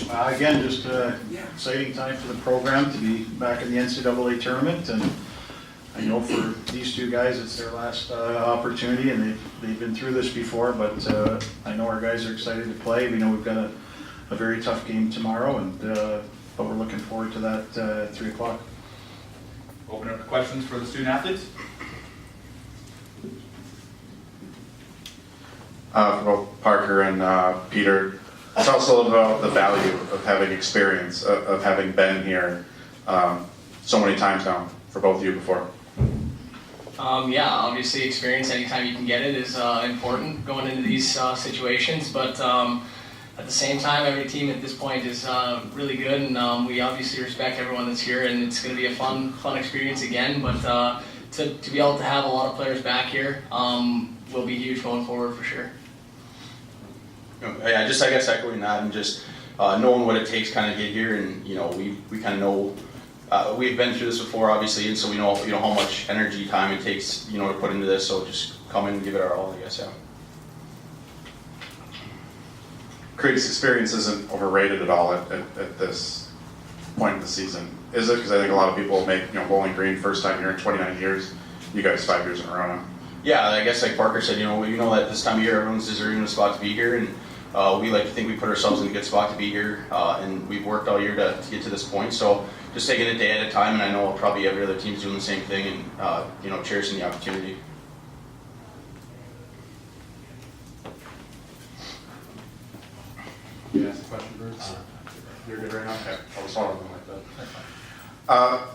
Again, just an exciting time for the program to be back in the NCAA tournament, and I know for these two guys it's their last opportunity, and they've been through this before, but I know our guys are excited to play. We know we've got a very tough game tomorrow, and but we're looking forward to that at 3 o'clock. Open up to questions for the student athletes. For both Parker and Peter, tell us a little about the value of having experience, of having been here so many times now for both of you before. Yeah, obviously experience anytime you can get it is important going into these situations, but at the same time every team at this point is really good, and we obviously respect everyone that's here, and it's going to be a fun experience again, but to be able to have a lot of players back here will be huge going forward for sure. Yeah, just I guess echoing that and just knowing what it takes kind of get here, and we kind of know we've been through this before obviously, and so we know how much energy, time it takes to put into this. So just come in and give it our all, I guess. Yeah. Craig's experience isn't overrated at all at this point in the season, is it? Because I think a lot of people make Bowling Green first time here in 29 years. You guys 5 years in a row now. Yeah, I guess like Parker said, we know that this time of year everyone's deserving a spot to be here, and we like to think we put ourselves in a good spot to be here, and we've worked all year to get to this point. So just taking it day at a time, and I know probably every other team's doing the same thing, and cherishing the opportunity. You ask a question, Bruce? You're good right now? Okay, I'll just follow them like that.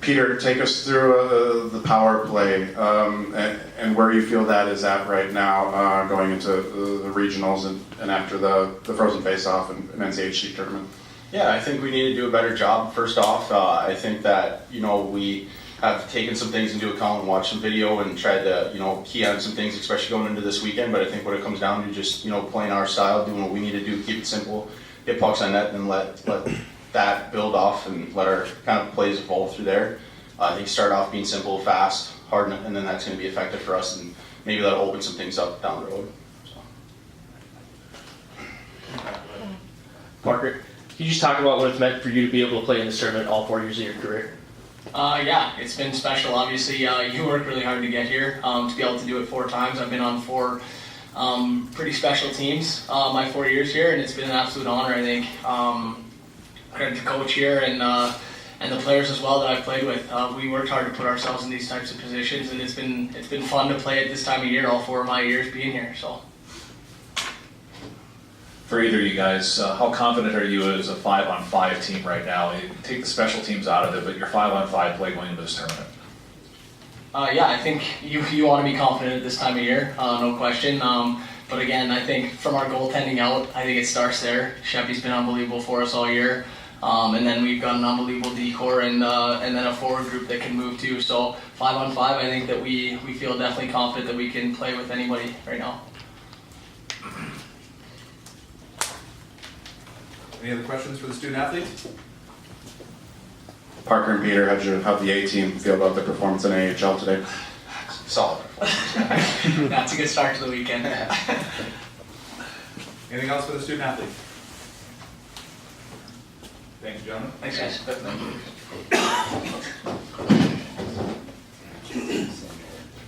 Peter, take us through the power play and where you feel that is at right now, going into the regionals and after the Frozen Face-Off and NCAA tournament. Yeah, I think we need to do a better job. First off, I think that we have taken some things into account and watched some video and tried to key on some things, especially going into this weekend. But I think what it comes down to just playing our style, doing what we need to do, keep it simple, get pucks on net, and let that build off and let our kind of plays evolve through there. I think start off being simple, fast, hard, and then that's going to be effective for us, and maybe that'll open some things up down the road. So. Parker, can you just talk about what it's meant for you to be able to play in this tournament all 4 years of your career? Yeah, it's been special. Obviously, you worked really hard to get here. To be able to do it 4 times, I've been on 4 pretty special teams my 4 years here, and it's been an absolute honor. I think credit to coach here and the players as well that I've played with. We worked hard to put ourselves in these types of positions, and it's been fun to play at this time of year. All 4 of my years being here. So. For either of you guys, how confident are you as a 5-on-5 team right now? You take the special teams out of it, but your 5-on-5 play going into this tournament. Yeah, I think you want to be confident at this time of year, no question. But again, I think from our goaltending out, I think it starts there. Sheffy's been unbelievable for us all year. And then we've got an unbelievable decor and then a forward group that can move too. So 5-on-5, I think that we feel definitely confident that we can play with anybody right now. Any other questions for the student athletes? Parker and Peter, how'd the A team feel about their performance in AHL today? Solid. That's a good start to the weekend. Anything else for the student athletes? Thank you, gentlemen. Thanks, guys. If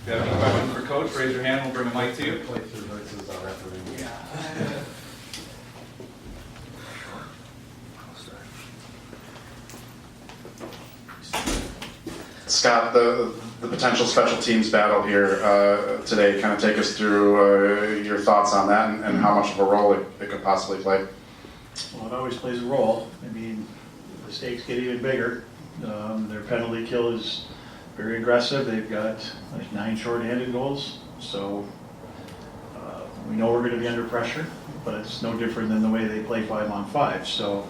you have any questions for Coach, raise your hand. We'll bring a mic to you. Scott, the potential special teams battle here today, kind of take us through your thoughts on that and how much of a role it could possibly play. Well, it always plays a role. I mean, the stakes get even bigger. Their penalty kill is very aggressive. They've got like 9 short-handed goals, so we know we're going to be under pressure, but it's no different than the way they play 5-on-5. So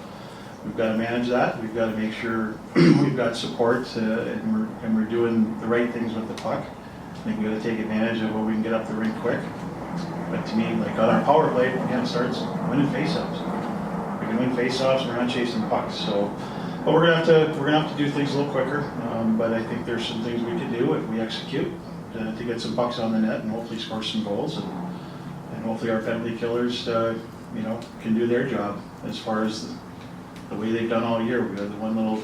we've got to manage that. We've got to make sure we've got support and we're doing the right things with the puck. I think we've got to take advantage of what we can get up the rink quick. But to me, like on our power play, again, it starts winning faceoffs. We can win faceoffs. We're not chasing pucks. So, but we're gonna have to do things a little quicker. But I think there's some things we can do if we execute to get some pucks on the net and hopefully score some goals and hopefully our penalty killers can do their job as far as the way they've done all year. We had the one little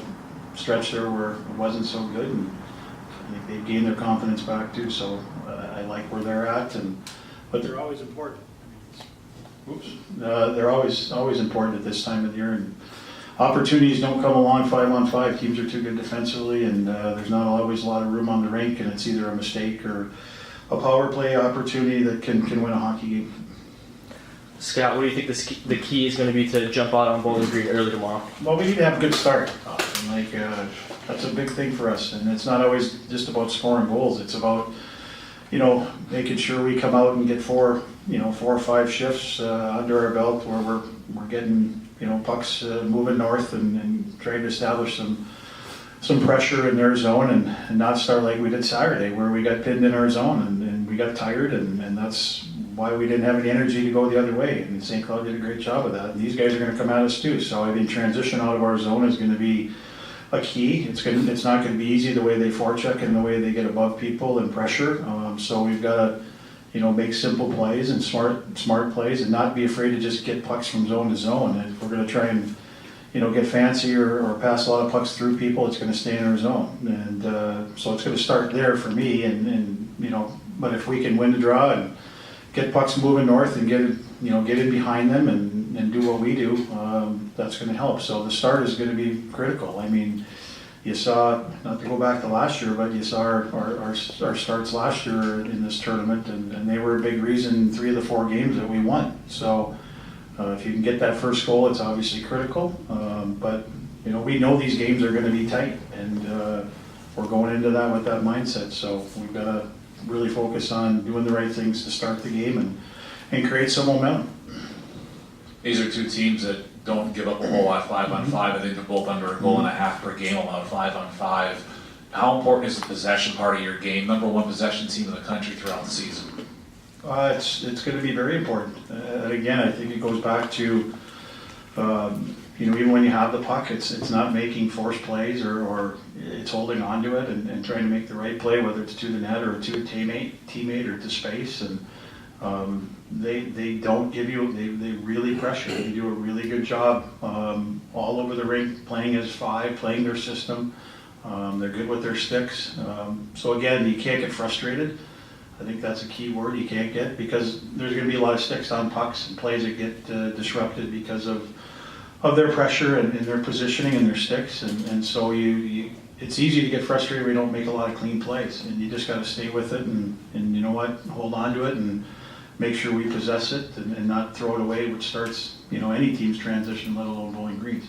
stretch there where it wasn't so good, and I think they've gained their confidence back too, so I like where they're at, but they're always important. They're always important at this time of the year, and opportunities don't come along 5-on-5. Teams are too good defensively, and there's not always a lot of room on the rink, and it's either a mistake or a power play opportunity that can win a hockey game. Scott, what do you think the key is going to be to jump out on Bowling Green early tomorrow? Well, we need to have a good start. That's a big thing for us, and it's not always just about scoring goals. It's about making sure we come out and get 4 or 5 shifts under our belt where we're getting pucks moving north and trying to establish some pressure in their zone and not start like we did Saturday where we got pinned in our zone and we got tired and that's why we didn't have any energy to go the other way. And St. Cloud did a great job of that. And these guys are going to come at us too. So I think transition out of our zone is going to be a key. It's not going to be easy the way they forecheck and the way they get above people and pressure. So we've got to make simple plays and smart plays and not be afraid to just get pucks from zone to zone. And if we're going to try and get fancy or pass a lot of pucks through people, it's going to stay in our zone. And so it's going to start there for me. But if we can win the draw and get pucks moving north and get in behind them and do what we do, that's going to help. So the start is going to be critical. I mean, you saw, not to go back to last year, but you saw our starts last year in this tournament, and they were a big reason in 3 of the 4 games that we won. So if you can get that first goal, it's obviously critical. But we know these games are going to be tight, and we're going into that with that mindset. So we've got to really focus on doing the right things to start the game and create some momentum. These are 2 teams that don't give up a whole lot 5-on-5. I think they're both under a goal and a half per game allowed 5-on-5. How important is the possession part of your game? Number 1 possession team in the country throughout the season. It's going to be very important. And again, I think it goes back to even when you have the puck, it's not making forced plays or it's holding on to it and trying to make the right play, whether it's to the net or to a teammate or to space. And they don't give you, they really pressure. They do a really good job all over the rink, playing as 5, playing their system. They're good with their sticks. So again, you can't get frustrated. I think that's a key word you can't get, because there's going to be a lot of sticks on pucks and plays that get disrupted because of their pressure and their positioning and their sticks. And so it's easy to get frustrated when you don't make a lot of clean plays, and you just got to stay with it and you know what, hold on to it and make sure we possess it and not throw it away, which starts any team's transition, let alone Bowling Green's.